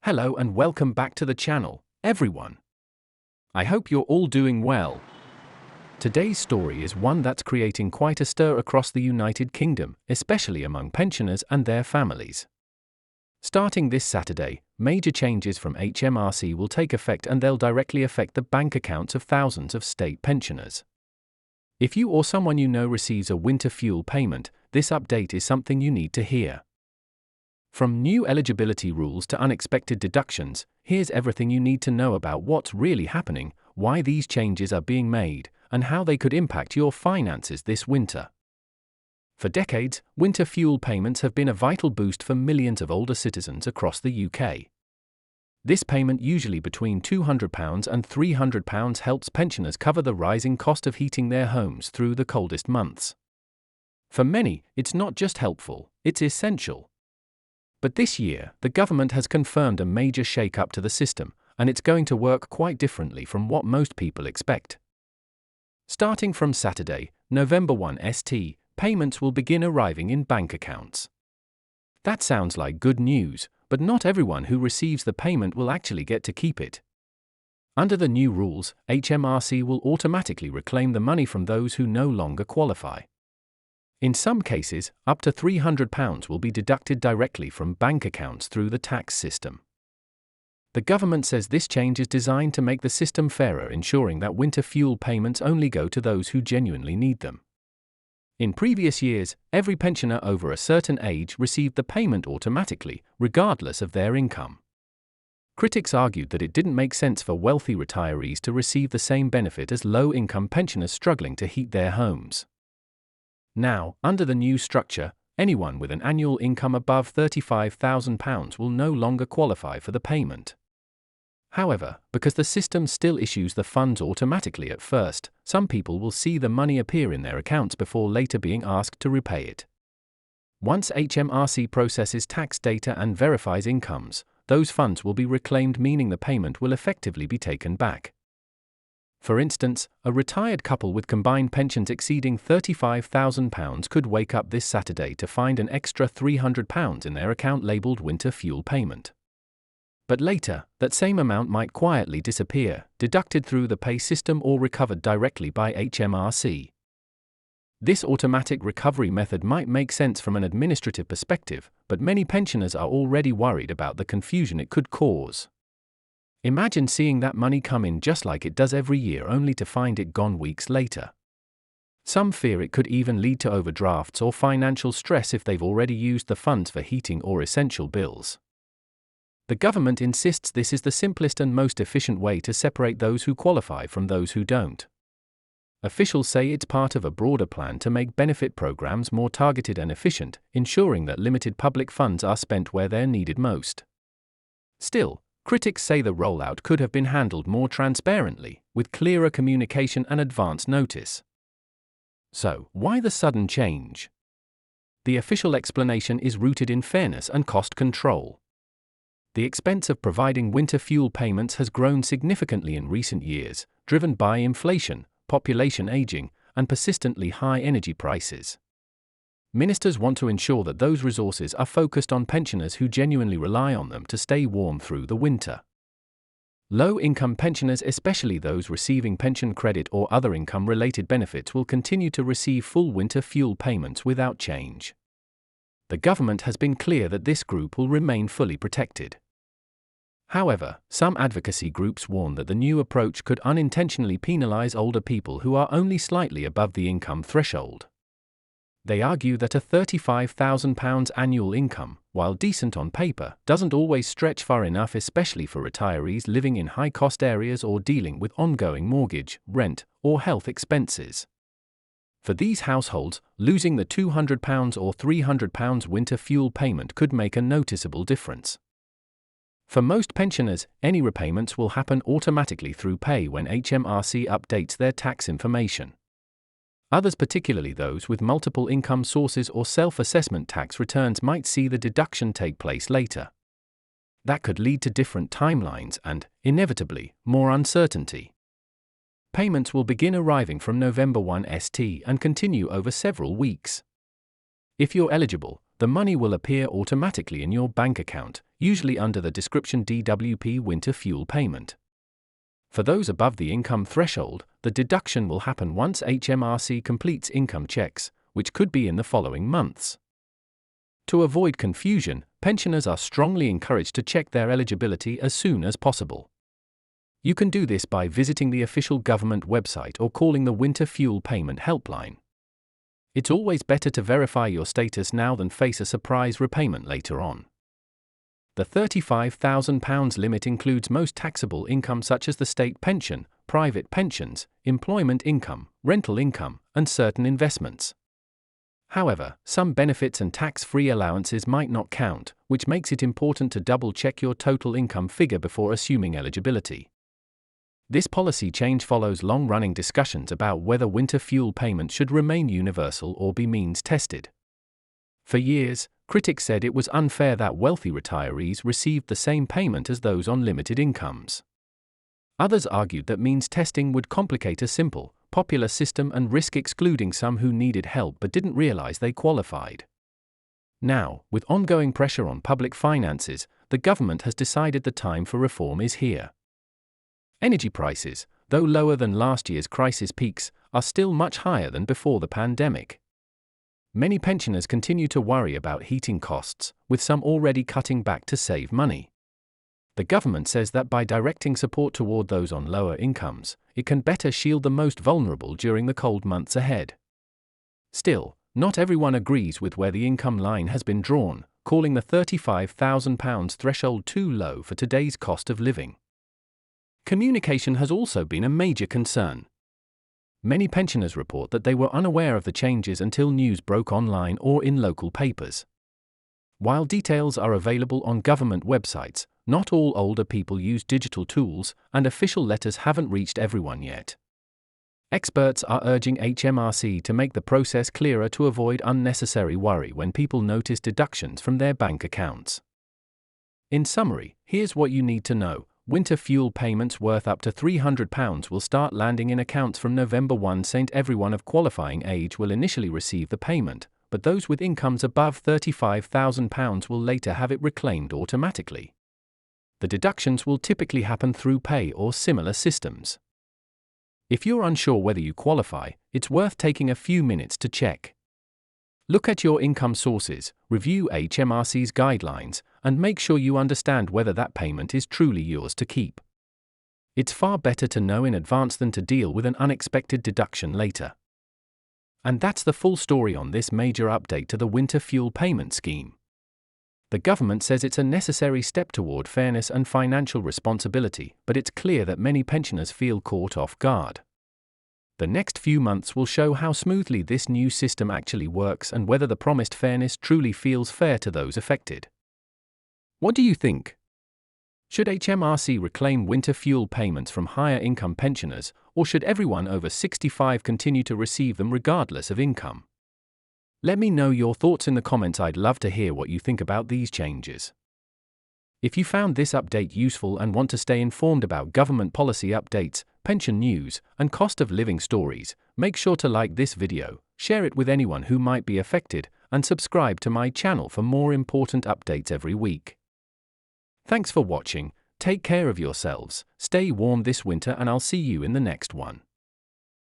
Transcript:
Hello and welcome back to the channel, everyone. I hope you're all doing well. Today's story is one that's creating quite a stir across the United Kingdom, especially among pensioners and their families. Starting this Saturday, major changes from HMRC will take effect and they'll directly affect the bank accounts of thousands of state pensioners. If you or someone you know receives a winter fuel payment, this update is something you need to hear. From new eligibility rules to unexpected deductions, here's everything you need to know about what's really happening, why these changes are being made, and how they could impact your finances this winter. For decades, winter fuel payments have been a vital boost for millions of older citizens across the UK. This payment, usually between £200 and £300, helps pensioners cover the rising cost of heating their homes through the coldest months. For many, it's not just helpful, it's essential. But this year, the government has confirmed a major shake-up to the system, and it's going to work quite differently from what most people expect. Starting from Saturday, November 1 st, payments will begin arriving in bank accounts. That sounds like good news, but not everyone who receives the payment will actually get to keep it. Under the new rules, HMRC will automatically reclaim the money from those who no longer qualify. In some cases, up to £300 will be deducted directly from bank accounts through the tax system. The government says this change is designed to make the system fairer, ensuring that winter fuel payments only go to those who genuinely need them. In previous years, every pensioner over a certain age received the payment automatically, regardless of their income. Critics argued that it didn't make sense for wealthy retirees to receive the same benefit as low-income pensioners struggling to heat their homes. Now, under the new structure, anyone with an annual income above £35,000 will no longer qualify for the payment. However, because the system still issues the funds automatically at first, some people will see the money appear in their accounts before later being asked to repay it. Once HMRC processes tax data and verifies incomes, those funds will be reclaimed, meaning the payment will effectively be taken back. For instance, a retired couple with combined pensions exceeding £35,000 could wake up this Saturday to find an extra £300 in their account labelled winter fuel payment. But later, that same amount might quietly disappear, deducted through the pay system or recovered directly by HMRC. This automatic recovery method might make sense from an administrative perspective, but many pensioners are already worried about the confusion it could cause. Imagine seeing that money come in just like it does every year, only to find it gone weeks later. Some fear it could even lead to overdrafts or financial stress if they've already used the funds for heating or essential bills. The government insists this is the simplest and most efficient way to separate those who qualify from those who don't. Officials say it's part of a broader plan to make benefit programs more targeted and efficient, ensuring that limited public funds are spent where they're needed most. Still, critics say the rollout could have been handled more transparently, with clearer communication and advance notice. So, why the sudden change? The official explanation is rooted in fairness and cost control. The expense of providing winter fuel payments has grown significantly in recent years, driven by inflation, population aging, and persistently high energy prices. Ministers want to ensure that those resources are focused on pensioners who genuinely rely on them to stay warm through the winter. Low-income pensioners, especially those receiving pension credit or other income-related benefits, will continue to receive full winter fuel payments without change. The government has been clear that this group will remain fully protected. However, some advocacy groups warn that the new approach could unintentionally penalize older people who are only slightly above the income threshold. They argue that a £35,000 annual income, while decent on paper, doesn't always stretch far enough, especially for retirees living in high-cost areas or dealing with ongoing mortgage, rent, or health expenses. For these households, losing the £200 or £300 winter fuel payment could make a noticeable difference. For most pensioners, any repayments will happen automatically through pay when HMRC updates their tax information. Others, particularly those with multiple income sources or self-assessment tax returns, might see the deduction take place later. That could lead to different timelines and, inevitably, more uncertainty. Payments will begin arriving from November 1 st and continue over several weeks. If you're eligible, the money will appear automatically in your bank account, usually under the description DWP winter fuel payment. For those above the income threshold, the deduction will happen once HMRC completes income checks, which could be in the following months. To avoid confusion, pensioners are strongly encouraged to check their eligibility as soon as possible. You can do this by visiting the official government website or calling the Winter Fuel Payment Helpline. It's always better to verify your status now than face a surprise repayment later on. The £35,000 limit includes most taxable income such as the state pension, private pensions, employment income, rental income, and certain investments. However, some benefits and tax-free allowances might not count, which makes it important to double-check your total income figure before assuming eligibility. This policy change follows long-running discussions about whether winter fuel payment should remain universal or be means-tested. For years, critics said it was unfair that wealthy retirees received the same payment as those on limited incomes. Others argued that means testing would complicate a simple, popular system and risk excluding some who needed help but didn't realize they qualified. Now, with ongoing pressure on public finances, the government has decided the time for reform is here. Energy prices, though lower than last year's crisis peaks, are still much higher than before the pandemic. Many pensioners continue to worry about heating costs, with some already cutting back to save money. The government says that by directing support toward those on lower incomes, it can better shield the most vulnerable during the cold months ahead. Still, not everyone agrees with where the income line has been drawn, calling the £35,000 threshold too low for today's cost of living. Communication has also been a major concern. Many pensioners report that they were unaware of the changes until news broke online or in local papers. While details are available on government websites, not all older people use digital tools, and official letters haven't reached everyone yet. Experts are urging HMRC to make the process clearer to avoid unnecessary worry when people notice deductions from their bank accounts. In summary, here's what you need to know. Winter fuel payments worth up to £300 will start landing in accounts from November 1. Everyone of qualifying age will initially receive the payment, but those with incomes above £35,000 will later have it reclaimed automatically. The deductions will typically happen through pay or similar systems. If you're unsure whether you qualify, it's worth taking a few minutes to check. Look at your income sources, review HMRC's guidelines, and make sure you understand whether that payment is truly yours to keep. It's far better to know in advance than to deal with an unexpected deduction later. And that's the full story on this major update to the winter fuel payment scheme. The government says it's a necessary step toward fairness and financial responsibility, but it's clear that many pensioners feel caught off guard. The next few months will show how smoothly this new system actually works and whether the promised fairness truly feels fair to those affected. What do you think? Should HMRC reclaim winter fuel payments from higher income pensioners, or should everyone over 65 continue to receive them regardless of income? Let me know your thoughts in the comments. I'd love to hear what you think about these changes. If you found this update useful and want to stay informed about government policy updates, pension news, and cost of living stories, make sure to like this video, share it with anyone who might be affected, and subscribe to my channel for more important updates every week. Thanks for watching, take care of yourselves, stay warm this winter, and I'll see you in the next one.